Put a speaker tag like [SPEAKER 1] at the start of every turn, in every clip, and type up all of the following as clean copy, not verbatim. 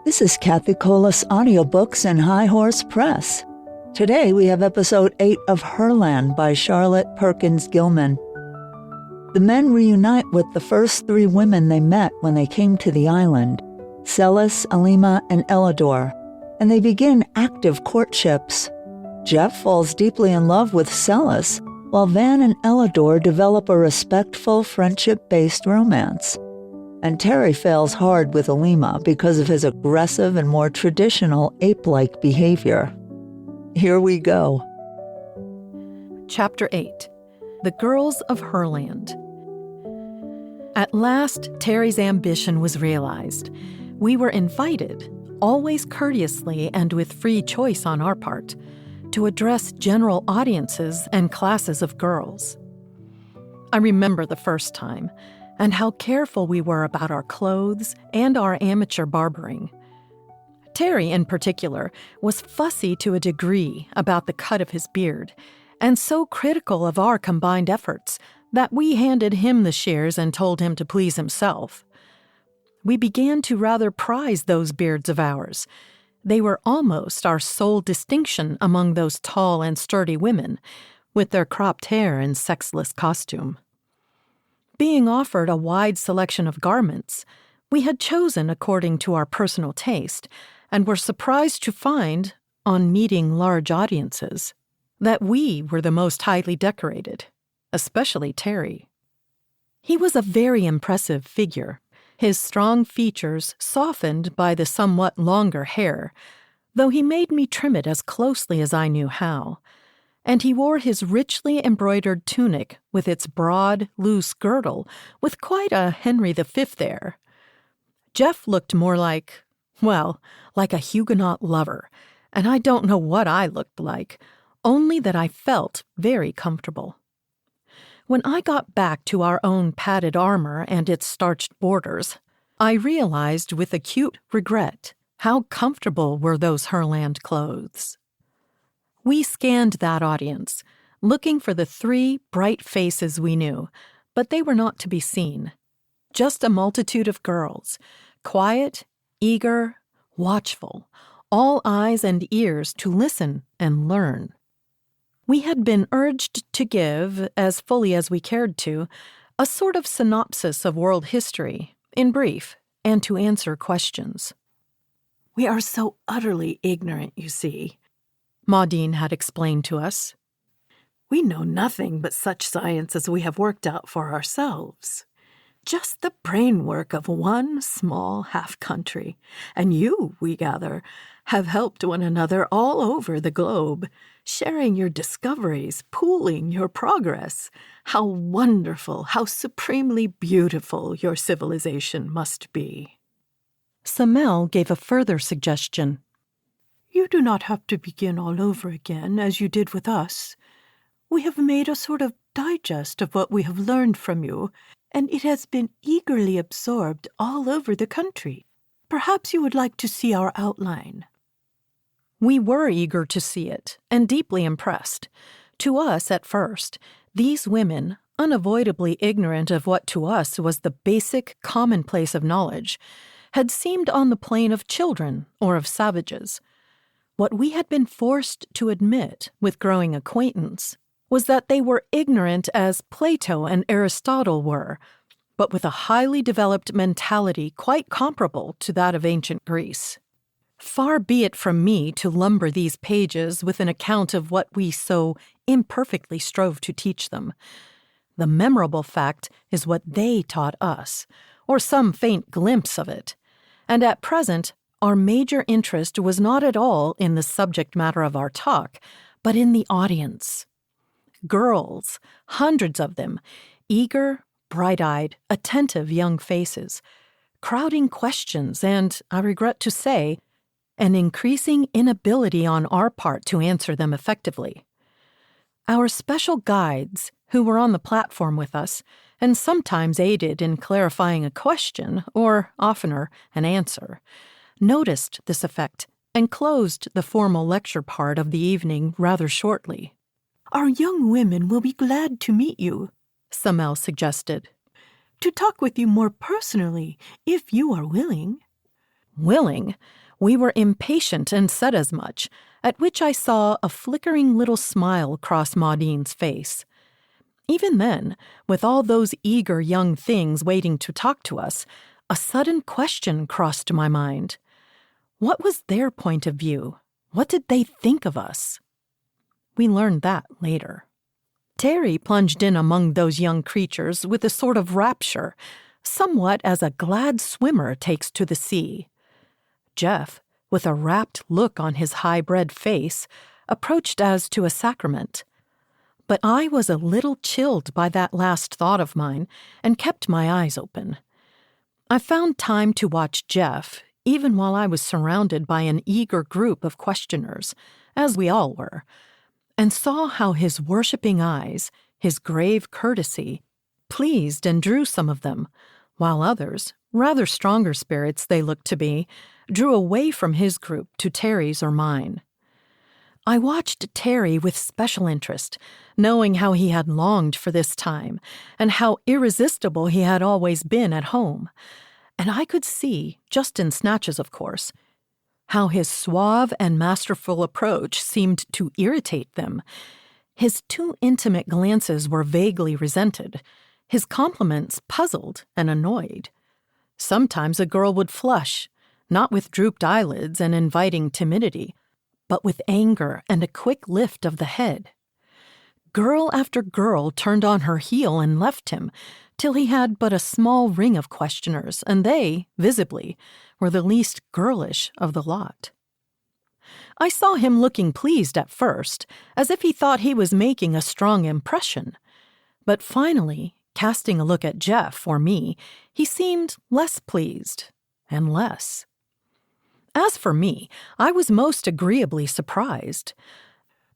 [SPEAKER 1] This is Cathi Audiobooks and High Horse Press. Today we have episode 8 of HERLAND by Charlotte Perkins-Gi. The men reunite with the first 3 women they met when they came to the island, Celis, Alima, and Ellador, and they begin active courtships. Jeff falls deeply in love with Celis, while Van and Ellador develop a respectful, friendship-based romance. And Terry fails hard with Alima because of his aggressive and more traditional ape-like behavior. Here we go.
[SPEAKER 2] Chapter 8. The Girls of HERLAND. At last, Terry's ambition was realized. We were invited, always courteously and with free choice on our part, to address general audiences and classes of girls. I remember the first time, and how careful we were about our clothes and our amateur barbering. Terry, in particular, was fussy to a degree about the cut of his beard, and so critical of our combined efforts that we handed him the shears and told him to please himself. We began to rather prize those beards of ours. They were almost our sole distinction among those tall and sturdy women, with their cropped hair and sexless costume. Being offered a wide selection of garments, we had chosen according to our personal taste, and were surprised to find, on meeting large audiences, that we were the most highly decorated, especially Terry. He was a very impressive figure, his strong features softened by the somewhat longer hair, though he made me trim it as closely as I knew how. And he wore his richly embroidered tunic with its broad, loose girdle with quite a Henry V air. Jeff looked more like a Huguenot lover, and I don't know what I looked like, only that I felt very comfortable. When I got back to our own padded armor and its starched borders, I realized with acute regret how comfortable were those HERLAND clothes. We scanned that audience, looking for the 3 bright faces we knew, but they were not to be seen. Just a multitude of girls, quiet, eager, watchful, all eyes and ears to listen and learn. We had been urged to give, as fully as we cared to, a sort of synopsis of world history, in brief, and to answer questions.
[SPEAKER 3] "We are so utterly ignorant, you see,"
[SPEAKER 2] Maudine had explained to us.
[SPEAKER 3] "We know nothing but such science as we have worked out for ourselves. Just the brainwork of one small half-country. And you, we gather, have helped one another all over the globe, sharing your discoveries, pooling your progress. How wonderful, how supremely beautiful your civilization must be."
[SPEAKER 2] Samel gave a further suggestion.
[SPEAKER 3] "You do not have to begin all over again, as you did with us. We have made a sort of digest of what we have learned from you, and it has been eagerly absorbed all over the country. Perhaps you would like to see our outline."
[SPEAKER 2] We were eager to see it, and deeply impressed. To us, at first, these women, unavoidably ignorant of what to us was the basic commonplace of knowledge, had seemed on the plane of children or of savages. What we had been forced to admit with growing acquaintance was that they were ignorant as Plato and Aristotle were, but with a highly developed mentality quite comparable to that of ancient Greece. Far be it from me to lumber these pages with an account of what we so imperfectly strove to teach them. The memorable fact is what they taught us, or some faint glimpse of it, and at present our major interest was not at all in the subject matter of our talk, but in the audience. Girls, hundreds of them, eager, bright-eyed, attentive young faces, crowding questions and, I regret to say, an increasing inability on our part to answer them effectively. Our special guides, who were on the platform with us, and sometimes aided in clarifying a question, or, oftener, an answer, noticed this effect and closed the formal lecture part of the evening rather shortly.
[SPEAKER 3] "Our young women will be glad to meet you,"
[SPEAKER 2] Samel suggested.
[SPEAKER 3] "to talk with you more personally, if you are willing."
[SPEAKER 2] Willing, we were impatient and said as much, at which I saw a flickering little smile cross Maudine's face. Even then, with all those eager young things waiting to talk to us, a sudden question crossed my mind. What was their point of view? What did they think of us? We learned that later. Terry plunged in among those young creatures with a sort of rapture, somewhat as a glad swimmer takes to the sea. Jeff, with a rapt look on his high-bred face, approached as to a sacrament. But I was a little chilled by that last thought of mine and kept my eyes open. I found time to watch Jeff, even while I was surrounded by an eager group of questioners, as we all were, and saw how his worshipping eyes, his grave courtesy, pleased and drew some of them, while others, rather stronger spirits they looked to be, drew away from his group to Terry's or mine. I watched Terry with special interest, knowing how he had longed for this time, and how irresistible he had always been at home. And I could see, just in snatches of course, how his suave and masterful approach seemed to irritate them. His too intimate glances were vaguely resented, his compliments puzzled and annoyed. Sometimes a girl would flush, not with drooped eyelids and inviting timidity, but with anger and a quick lift of the head. Girl after girl turned on her heel and left him, till he had but a small ring of questioners, and they, visibly, were the least girlish of the lot. I saw him looking pleased at first, as if he thought he was making a strong impression. But finally, casting a look at Jeff or me, he seemed less pleased, and less. As for me, I was most agreeably surprised.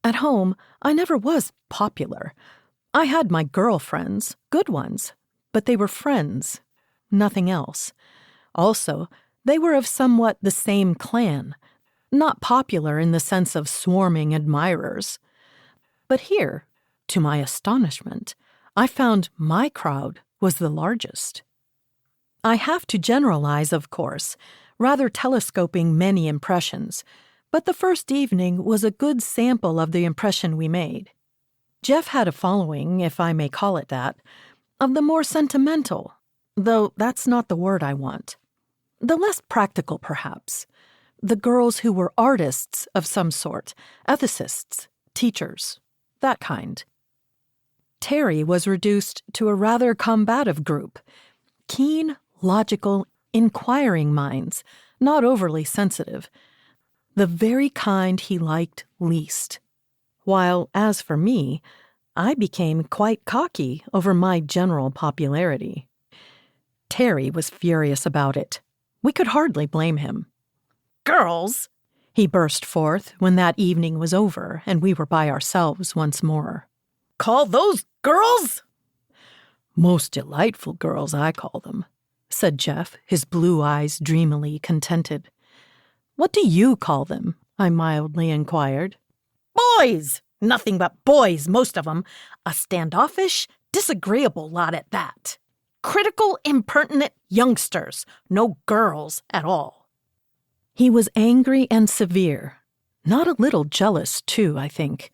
[SPEAKER 2] At home, I never was popular. I had my girlfriends, good ones, but they were friends, nothing else. Also, they were of somewhat the same clan, not popular in the sense of swarming admirers. But here, to my astonishment, I found my crowd was the largest. I have to generalize, of course, rather telescoping many impressions, but the first evening was a good sample of the impression we made. Jeff had a following, if I may call it that, of the more sentimental, though that's not the word I want. The less practical, perhaps. The girls who were artists of some sort, ethicists, teachers, that kind. Terry was reduced to a rather combative group, keen, logical, inquiring minds, not overly sensitive, the very kind he liked least. While, as for me, I became quite cocky over my general popularity. Terry was furious about it. We could hardly blame him. "Girls!" he burst forth when that evening was over and we were by ourselves once more. "Call those girls?" "Most delightful girls, I call them," said Jeff, his blue eyes dreamily contented. "What do you call them?" I mildly inquired. "Boys! Nothing but boys, most of 'em. A standoffish, disagreeable lot at that. Critical, impertinent youngsters. No girls at all." He was angry and severe. Not a little jealous, too, I think.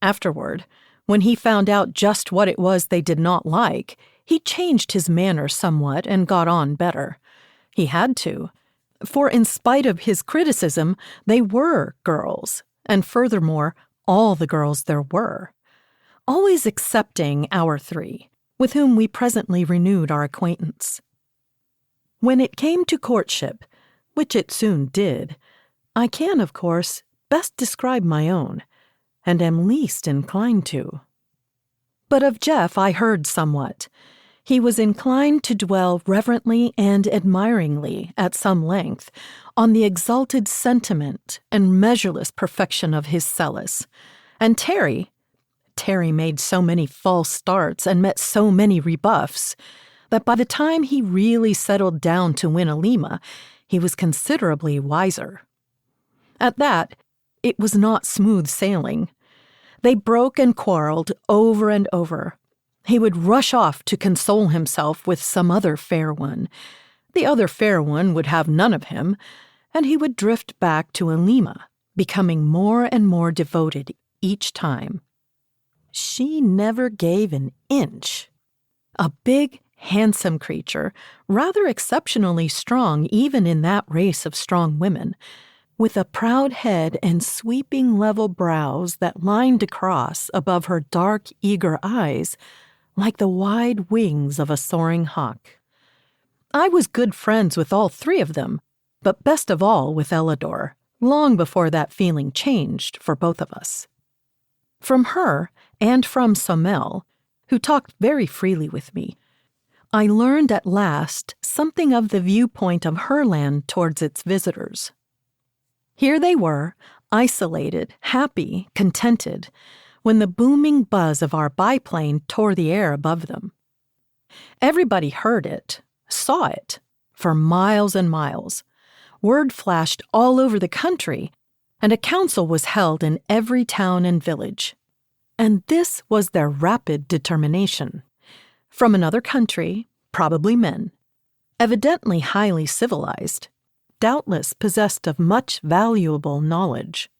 [SPEAKER 2] Afterward, when he found out just what it was they did not like, he changed his manner somewhat and got on better. He had to, for in spite of his criticism, they were girls, and furthermore, all the girls there were, always excepting our three, with whom we presently renewed our acquaintance. When it came to courtship, which it soon did, I can, of course, best describe my own, and am least inclined to. But of Jeff I heard somewhat. He was inclined to dwell reverently and admiringly, at some length, on the exalted sentiment and measureless perfection of his Celis. And Terry made so many false starts and met so many rebuffs, that by the time he really settled down to win Alima, he was considerably wiser. At that, it was not smooth sailing. They broke and quarreled over and over. He would rush off to console himself with some other fair one. The other fair one would have none of him, and he would drift back to Alima, becoming more and more devoted each time. She never gave an inch. A big, handsome creature, rather exceptionally strong even in that race of strong women, with a proud head and sweeping level brows that lined across above her dark, eager eyes like the wide wings of a soaring hawk. I was good friends with all three of them, but best of all with Ellador, long before that feeling changed for both of us. From her, and from Somel, who talked very freely with me, I learned at last something of the viewpoint of HERLAND towards its visitors. Here they were, isolated, happy, contented, when the booming buzz of our biplane tore the air above them. Everybody heard it, saw it, for miles and miles. Word flashed all over the country, and a council was held in every town and village. And this was their rapid determination. From another country, probably men, evidently highly civilized, doubtless possessed of much valuable knowledge,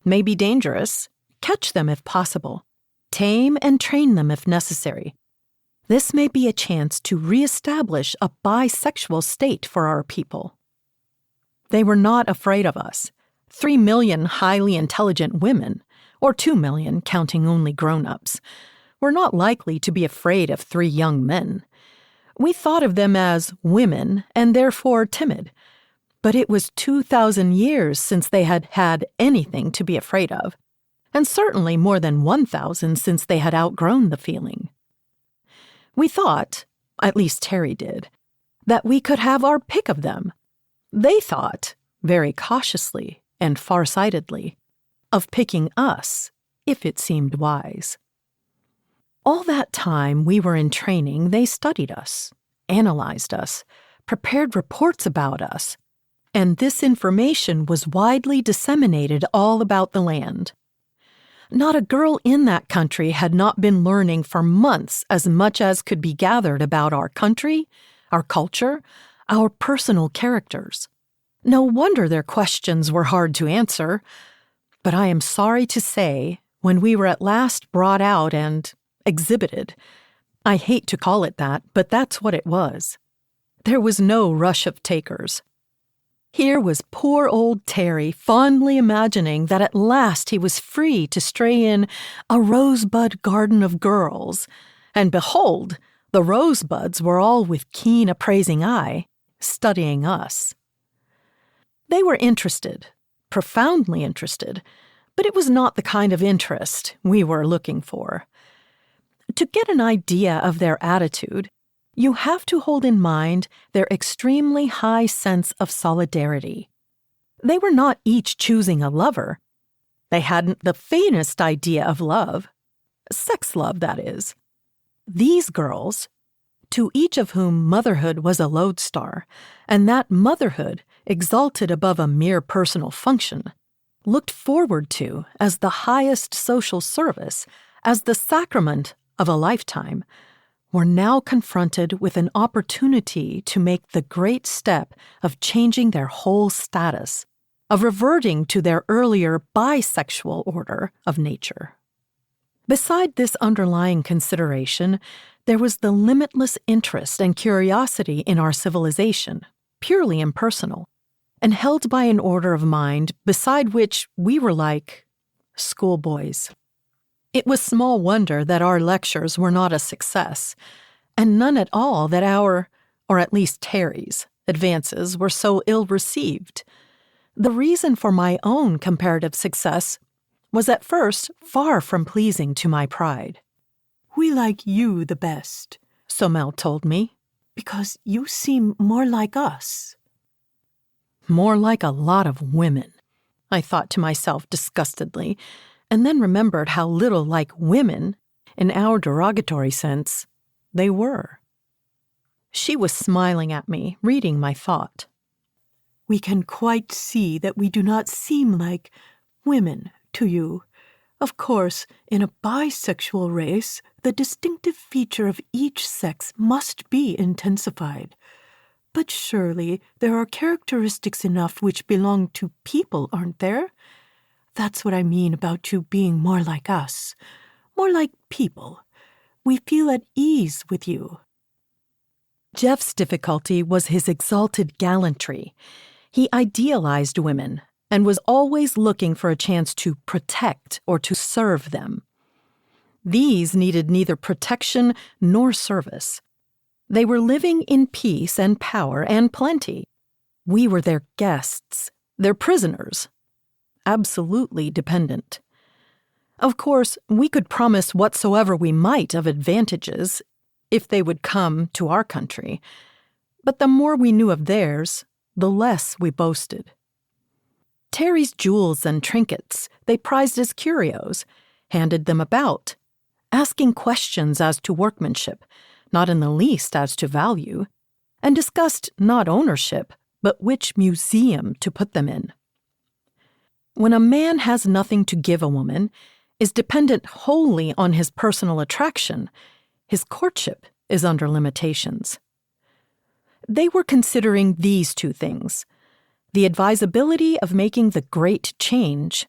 [SPEAKER 2] may be dangerous, catch them if possible, tame and train them if necessary. This may be a chance to reestablish a bisexual state for our people. They were not afraid of us, 3 million highly intelligent women, or 2 million counting only grown-ups, were not likely to be afraid of 3 young men. We thought of them as women and therefore timid, but it was 2,000 years since they had had anything to be afraid of, and certainly more than 1,000 since they had outgrown the feeling. We thought, at least Terry did, that we could have our pick of them. They thought, very cautiously and farsightedly, of picking us, if it seemed wise. All that time we were in training, they studied us, analyzed us, prepared reports about us, and this information was widely disseminated all about the land. Not a girl in that country had not been learning for months as much as could be gathered about our country, our culture, our personal characters. No wonder their questions were hard to answer, but I am sorry to say, when we were at last brought out and exhibited, I hate to call it that, but that's what it was. There was no rush of takers. Here was poor old Terry fondly imagining that at last he was free to stray in a rosebud garden of girls, and behold, the rosebuds were all with keen appraising eye, studying us. They were interested, profoundly interested, but it was not the kind of interest we were looking for. To get an idea of their attitude, you have to hold in mind their extremely high sense of solidarity. They were not each choosing a lover. They hadn't the faintest idea of love. Sex love, that is. These girls, to each of whom motherhood was a lodestar, and that motherhood exalted above a mere personal function, looked forward to as the highest social service, as the sacrament of a lifetime, were now confronted with an opportunity to make the great step of changing their whole status, of reverting to their earlier bisexual order of nature. Beside this underlying consideration, there was the limitless interest and curiosity in our civilization, purely impersonal, and held by an order of mind beside which we were like schoolboys. It was small wonder that our lectures were not a success, and none at all that our, or at least Terry's, advances were so ill-received. The reason for my own comparative success was at first far from pleasing to my pride.
[SPEAKER 3] "We like you the best,"
[SPEAKER 2] Somel told me,
[SPEAKER 3] "because you seem more like us."
[SPEAKER 2] More like a lot of women, I thought to myself disgustedly, and then remembered how little like women, in our derogatory sense, they were. She was smiling at me, reading my thought.
[SPEAKER 3] "We can quite see that we do not seem like women to you. Of course, in a bisexual race, the distinctive feature of each sex must be intensified. But surely there are characteristics enough which belong to people, aren't there? That's what I mean about you being more like us, more like people. We feel at ease with you.
[SPEAKER 2] Jeff's difficulty was his exalted gallantry. He idealized women and was always looking for a chance to protect or to serve them. These needed neither protection nor service. They were living in peace and power and plenty. We were their guests, their prisoners, absolutely dependent. Of course, we could promise whatsoever we might of advantages if they would come to our country, but the more we knew of theirs, the less we boasted. Terry's jewels and trinkets they prized as curios, handed them about, asking questions as to workmanship, not in the least as to value, and discussed not ownership, but which museum to put them in. When a man has nothing to give a woman, is dependent wholly on his personal attraction, his courtship is under limitations. They were considering these two things: the advisability of making the great change,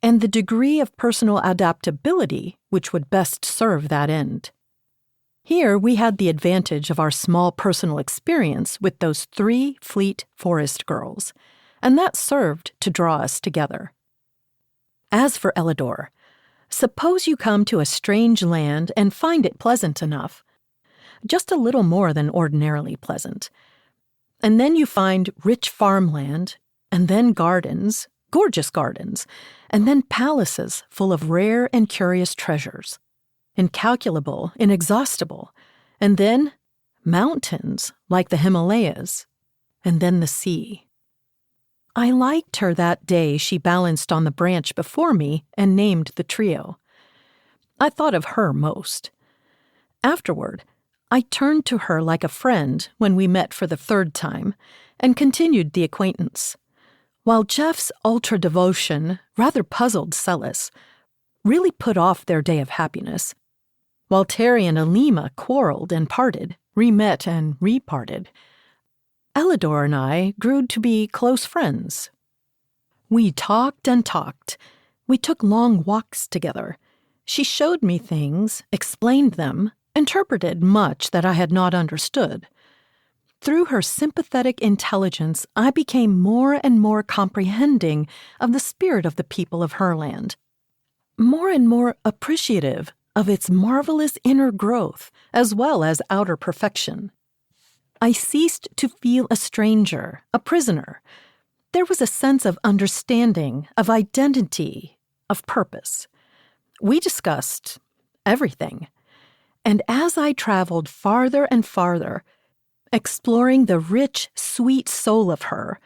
[SPEAKER 2] and the degree of personal adaptability which would best serve that end. Here we had the advantage of our small personal experience with those 3 fleet forest girls, and that served to draw us together. As for Ellador, suppose you come to a strange land and find it pleasant enough, just a little more than ordinarily pleasant. And then you find rich farmland, and then gardens, gorgeous gardens, and then palaces full of rare and curious treasures, incalculable, inexhaustible, and then mountains like the Himalayas, and then the sea. I liked her that day she balanced on the branch before me and named the trio. I thought of her most. Afterward, I turned to her like a friend when we met for the 3rd time and continued the acquaintance, while Jeff's ultra-devotion rather puzzled Celis, really put off their day of happiness, while Terry and Alima quarreled and parted, re-met and re-parted. Ellador and I grew to be close friends. We talked and talked. We took long walks together. She showed me things, explained them, interpreted much that I had not understood. Through her sympathetic intelligence, I became more and more comprehending of the spirit of the people of HERLAND, more and more appreciative of its marvelous inner growth as well as outer perfection. I ceased to feel a stranger, a prisoner. There was a sense of understanding, of identity, of purpose. We discussed everything. And as I traveled farther and farther, exploring the rich, sweet soul of her,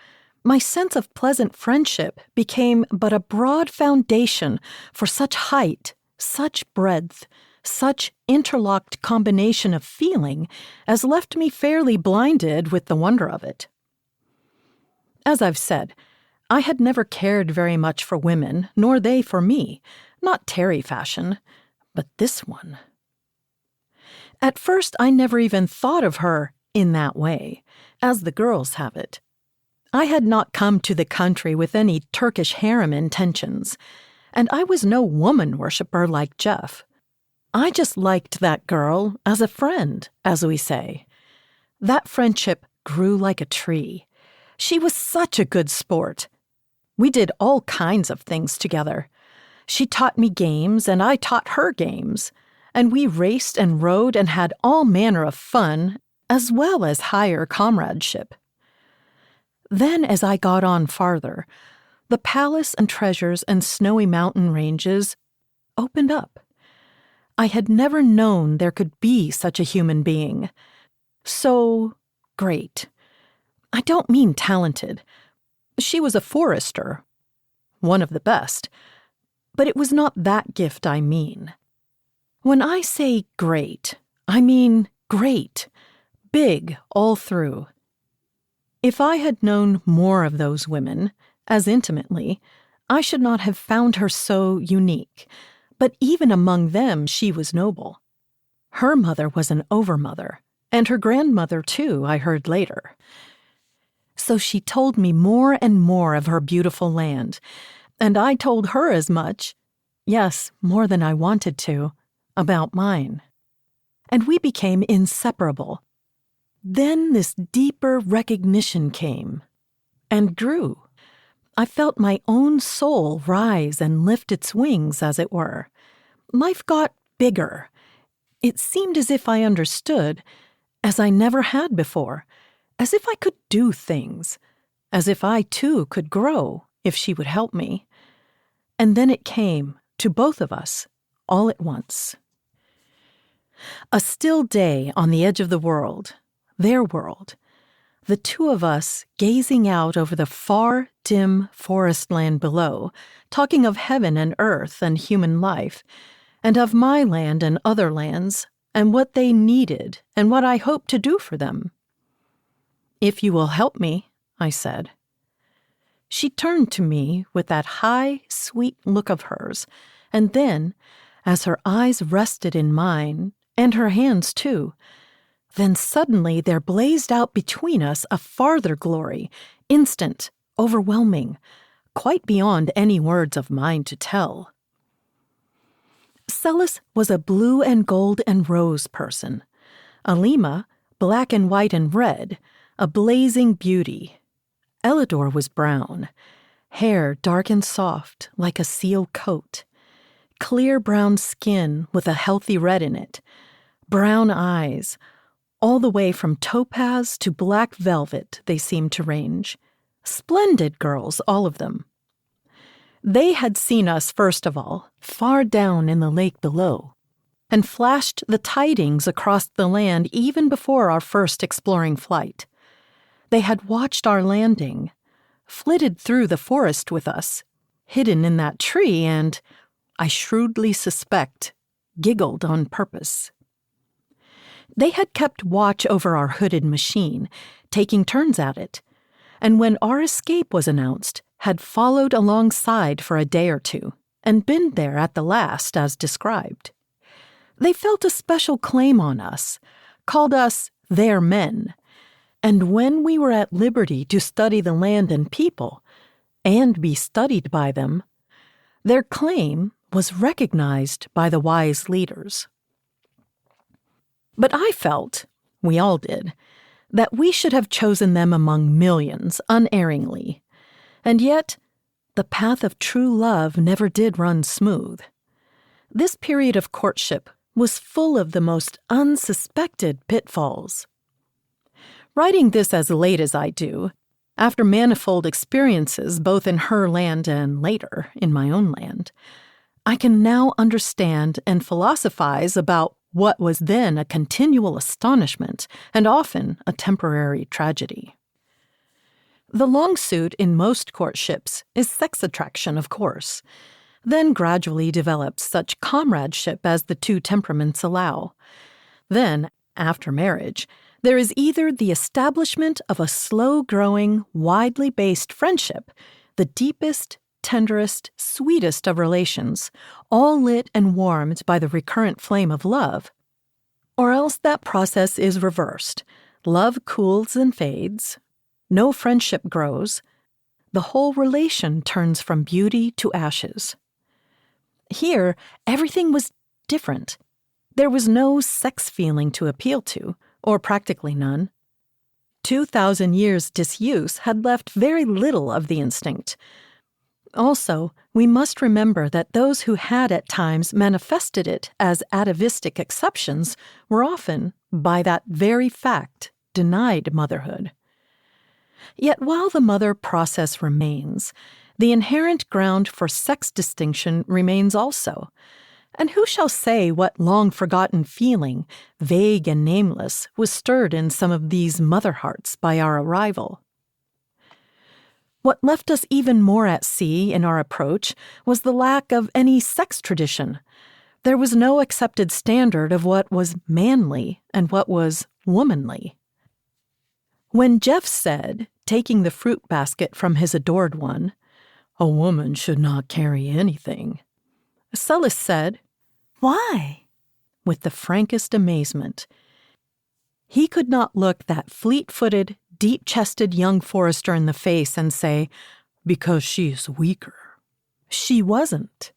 [SPEAKER 2] my sense of pleasant friendship became but a broad foundation for such height, such breadth, such interlocked combination of feeling as left me fairly blinded with the wonder of it. As I've said, I had never cared very much for women, nor they for me, not Terry fashion, but this one. At first, I never even thought of her in that way, as the girls have it. I had not come to the country with any Turkish harem intentions, and I was no woman worshipper like Jeff. I just liked that girl as a friend, as we say. That friendship grew like a tree. She was such a good sport. We did all kinds of things together. She taught me games, and I taught her games. And we raced and rode and had all manner of fun, as well as higher comradeship. Then, as I got on farther, the palace and treasures and snowy mountain ranges opened up. I had never known there could be such a human being. So great. I don't mean talented. She was a forester, one of the best. But it was not that gift I mean. When I say great, I mean great, big all through. If I had known more of those women, as intimately, I should not have found her so unique, but even among them she was noble. Her mother was an overmother, And her grandmother, too, I heard later. So she told me more and more of her beautiful land, and I told her as much, yes, more than I wanted to, about mine. And we became inseparable. Then this deeper recognition came and grew. I felt my own soul rise and lift its wings, as it were. Life got bigger. It seemed as if I understood, as I never had before, as if I could do things, as if I too could grow if she would help me. And then it came to both of us all at once. A still day on the edge of the world, their world, the two of us gazing out over the far, dim forest land below, talking of heaven and earth and human life, and of my land and other lands, and what they needed and what I hoped to do for them. "If you will help me," I said. She turned to me with that high, sweet look of hers, and then, as her eyes rested in mine, and her hands too, then suddenly there blazed out between us a farther glory, instant, overwhelming, quite beyond any words of mine to tell. Celis was a blue and gold and rose person. Alima, black and white and red, a blazing beauty. Ellador was brown, hair dark and soft like a seal coat, clear brown skin with a healthy red in it, brown eyes, all the way from topaz to black velvet they seemed to range. Splendid girls, all of them. They had seen us, first of all, far down in the lake below, and flashed the tidings across the land even before our first exploring flight. They had watched our landing, flitted through the forest with us, hidden in that tree, and, I shrewdly suspect, giggled on purpose. They had kept watch over our hooded machine, taking turns at it, and when our escape was announced, had followed alongside for a day or two, and been there at the last as described. They felt a special claim on us, called us their men, and when we were at liberty to study the land and people, and be studied by them, their claim was recognized by the wise leaders. But I felt, we all did, that we should have chosen them among millions unerringly, and yet the path of true love never did run smooth. This period of courtship was full of the most unsuspected pitfalls. Writing this as late as I do, after manifold experiences both in her land and later in my own land, I can now understand and philosophize about what was then a continual astonishment and often a temporary tragedy. The long suit in most courtships is sex attraction, of course, then gradually develops such comradeship as the two temperaments allow. Then, after marriage, there is either the establishment of a slow-growing, widely based friendship, the deepest, tenderest, sweetest of relations, all lit and warmed by the recurrent flame of love, or else that process is reversed. Love cools and fades, no friendship grows, the whole relation turns from beauty to ashes. Here, everything was different. There was no sex feeling to appeal to, or practically none. 2,000 years' disuse had left very little of the instinct. Also, we must remember that those who had at times manifested it as atavistic exceptions were often, by that very fact, denied motherhood. Yet while the mother process remains, the inherent ground for sex distinction remains also. And who shall say what long-forgotten feeling, vague and nameless, was stirred in some of these mother hearts by our arrival? What left us even more at sea in our approach was the lack of any sex tradition. There was no accepted standard of what was manly and what was womanly. When Jeff said, taking the fruit basket from his adored one, "A woman should not carry anything," Celis said, "Why?" with the frankest amazement. He could not look that fleet-footed, deep-chested young forester in the face and say, "Because she is weaker." She wasn't.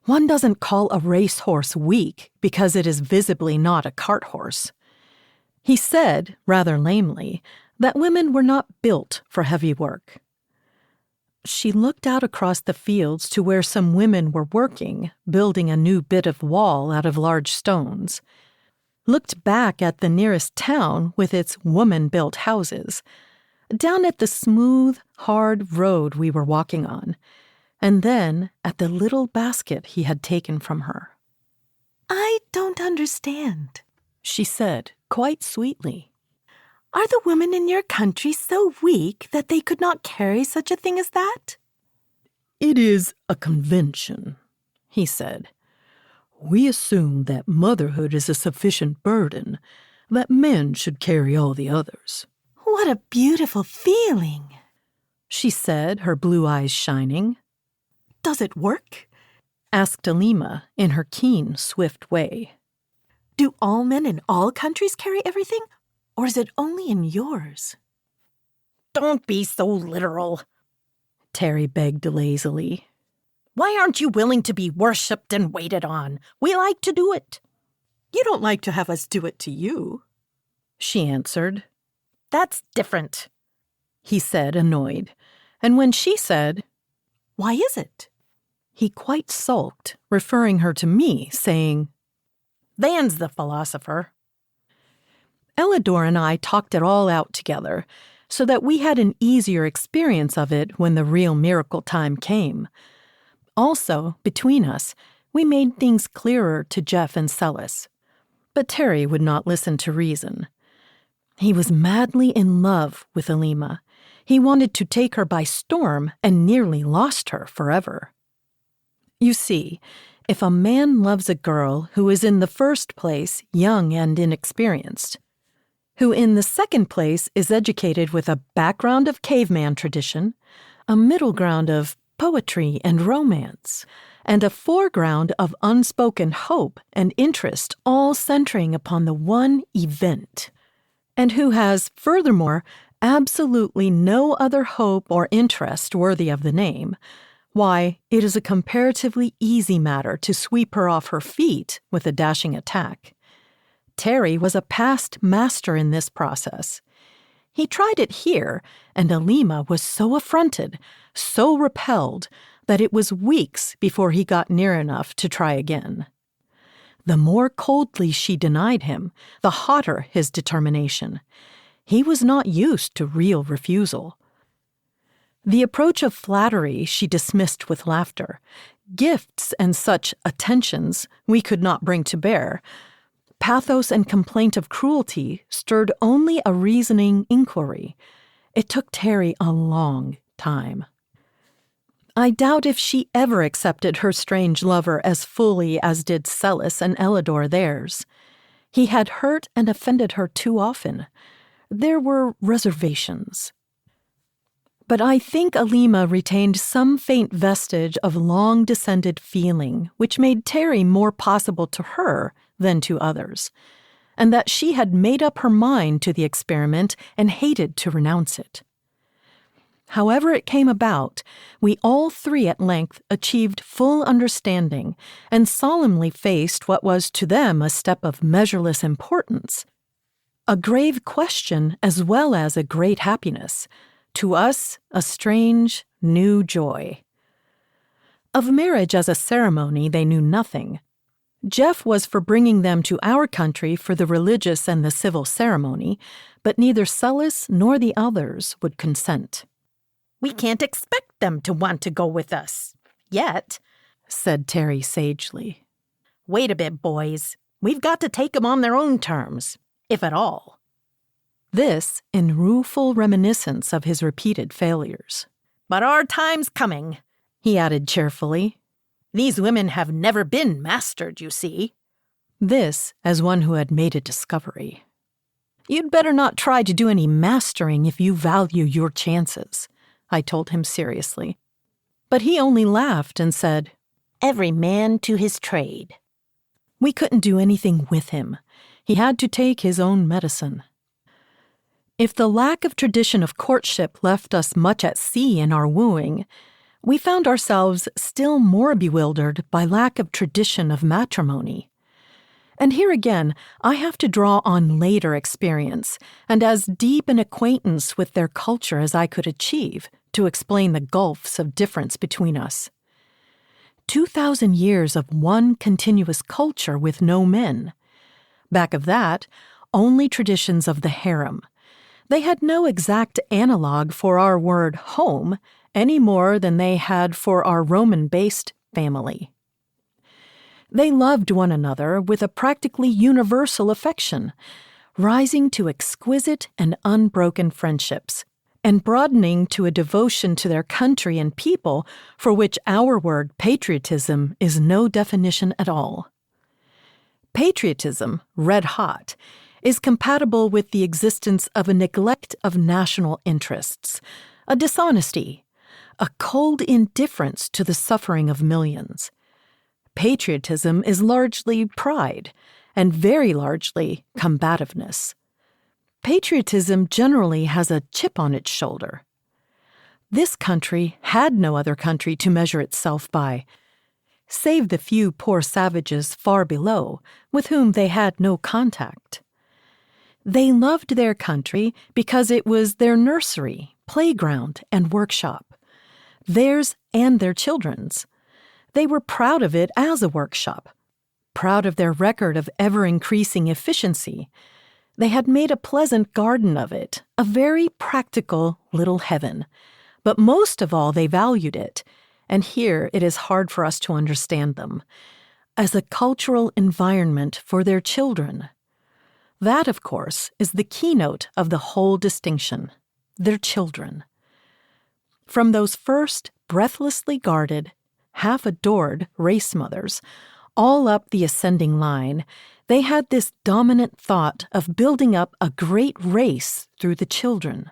[SPEAKER 2] One doesn't call a racehorse weak because it is visibly not a cart horse. He said, rather lamely, that women were not built for heavy work. She looked out across the fields to where some women were working, building a new bit of wall out of large stones, looked back at the nearest town with its woman-built houses, down at the smooth, hard road we were walking on, and then at the little basket he had taken from her.
[SPEAKER 3] "I don't understand,"
[SPEAKER 2] she said, quite sweetly.
[SPEAKER 3] "Are the women in your country so weak that they could not carry such a thing as that?"
[SPEAKER 2] "It is a convention," he said. "We assume that motherhood is a sufficient burden, that men should carry all the others."
[SPEAKER 3] "What a beautiful feeling,"
[SPEAKER 2] she said, her blue eyes shining.
[SPEAKER 3] "Does it work?"
[SPEAKER 2] asked Alima in her keen, swift way.
[SPEAKER 3] "Do all men in all countries carry everything, or is it only in yours?"
[SPEAKER 4] "Don't be so literal,"
[SPEAKER 2] Terry begged lazily.
[SPEAKER 4] "Why aren't you willing to be worshipped and waited on? We like to do it."
[SPEAKER 3] "You don't like to have us do it to you,"
[SPEAKER 2] she answered.
[SPEAKER 4] "That's different,"
[SPEAKER 2] he said, annoyed. And when she said,
[SPEAKER 3] "Why is it?"
[SPEAKER 2] he quite sulked, referring her to me, saying,
[SPEAKER 4] "Van's the philosopher."
[SPEAKER 2] Ellador and I talked it all out together, so that we had an easier experience of it when the real miracle time came. Also, between us, we made things clearer to Jeff and Celis. But Terry would not listen to reason. He was madly in love with Alima. He wanted to take her by storm and nearly lost her forever. You see, if a man loves a girl who is in the first place young and inexperienced, who in the second place is educated with a background of caveman tradition, a middle ground of poetry and romance, and a foreground of unspoken hope and interest, all centering upon the one event, and who has, furthermore, absolutely no other hope or interest worthy of the name, why, it is a comparatively easy matter to sweep her off her feet with a dashing attack. Terry was a past master in this process. He tried it here, and Alima was so affronted, so repelled, that it was weeks before he got near enough to try again. The more coldly she denied him, the hotter his determination. He was not used to real refusal. The approach of flattery she dismissed with laughter. Gifts and such attentions we could not bring to bear. Pathos and complaint of cruelty stirred only a reasoning inquiry. It took Terry a long time. I doubt if she ever accepted her strange lover as fully as did Celis and Ellador theirs. He had hurt and offended her too often. There were reservations. But I think Alima retained some faint vestige of long-descended feeling which made Terry more possible to her than to others, and that she had made up her mind to the experiment and hated to renounce it. However it came about, we all three at length achieved full understanding and solemnly faced what was to them a step of measureless importance, a grave question as well as a great happiness, to us a strange, new joy. Of marriage as a ceremony they knew nothing. Jeff was for bringing them to our country for the religious and the civil ceremony, but neither Celis nor the others would consent.
[SPEAKER 4] "We can't expect them to want to go with us. Yet,"
[SPEAKER 2] said Terry sagely.
[SPEAKER 4] "Wait a bit, boys. We've got to take them on their own terms, if at all."
[SPEAKER 2] This in rueful reminiscence of his repeated failures.
[SPEAKER 4] "But our time's coming,"
[SPEAKER 2] he added cheerfully.
[SPEAKER 4] "These women have never been mastered, you see."
[SPEAKER 2] This as one who had made a discovery. "You'd better not try to do any mastering if you value your chances," I told him seriously. But he only laughed and said,
[SPEAKER 4] "Every man to his trade."
[SPEAKER 2] We couldn't do anything with him. He had to take his own medicine. If the lack of tradition of courtship left us much at sea in our wooing, we found ourselves still more bewildered by lack of tradition of matrimony. And here again, I have to draw on later experience and as deep an acquaintance with their culture as I could achieve to explain the gulfs of difference between us. 2,000 years of one continuous culture with no men. Back of that, only traditions of the harem. They had no exact analog for our word home any more than they had for our Roman-based family. They loved one another with a practically universal affection, rising to exquisite and unbroken friendships, and broadening to a devotion to their country and people for which our word patriotism is no definition at all. Patriotism, red hot, is compatible with the existence of a neglect of national interests, a dishonesty, a cold indifference to the suffering of millions. Patriotism is largely pride, and very largely combativeness. Patriotism generally has a chip on its shoulder. This country had no other country to measure itself by, save the few poor savages far below, with whom they had no contact. They loved their country because it was their nursery, playground, and workshop, theirs and their children's. They were proud of it as a workshop, proud of their record of ever-increasing efficiency. They had made a pleasant garden of it, a very practical little heaven. But most of all, they valued it, and here it is hard for us to understand them, as a cultural environment for their children. That, of course, is the keynote of the whole distinction, their children. From those first breathlessly guarded, half-adored race mothers, all up the ascending line, they had this dominant thought of building up a great race through the children.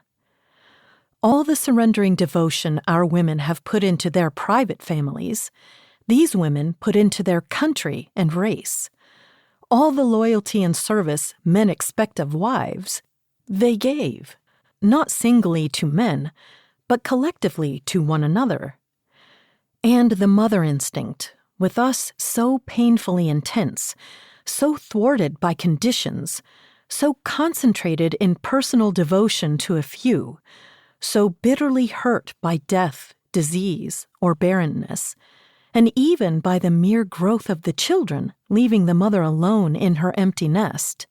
[SPEAKER 2] All the surrendering devotion our women have put into their private families, these women put into their country and race. All the loyalty and service men expect of wives, they gave, not singly to men, but collectively to one another. And the mother instinct, with us so painfully intense, so thwarted by conditions, so concentrated in personal devotion to a few, so bitterly hurt by death, disease, or barrenness, and even by the mere growth of the children, leaving the mother alone in her empty nest.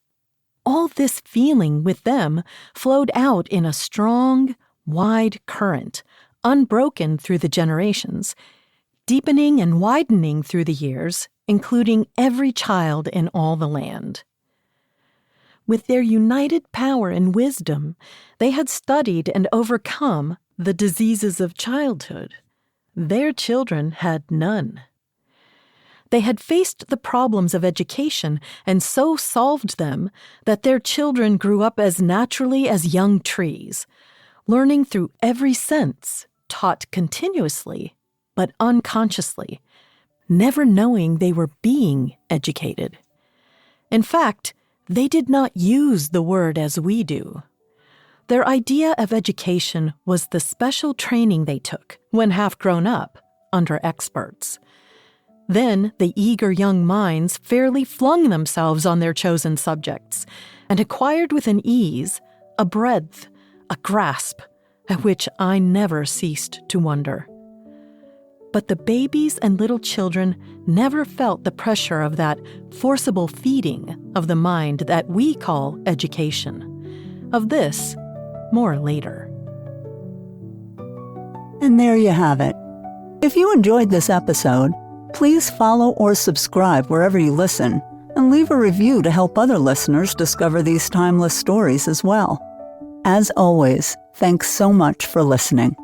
[SPEAKER 2] All this feeling with them flowed out in a strong, wide current, unbroken through the generations, deepening and widening through the years, including every child in all the land. With their united power and wisdom, they had studied and overcome the diseases of childhood. Their children had none. They had faced the problems of education and so solved them that their children grew up as naturally as young trees, learning through every sense, taught continuously, but unconsciously, never knowing they were being educated. In fact, they did not use the word as we do. Their idea of education was the special training they took, when half grown up, under experts. Then the eager young minds fairly flung themselves on their chosen subjects, and acquired with an ease, a breadth, a grasp, at which I never ceased to wonder. But the babies and little children never felt the pressure of that forcible feeding of the mind that we call education. Of this, more later.
[SPEAKER 1] And there you have it. If you enjoyed this episode, please follow or subscribe wherever you listen, and leave a review to help other listeners discover these timeless stories as well. As always, thanks so much for listening.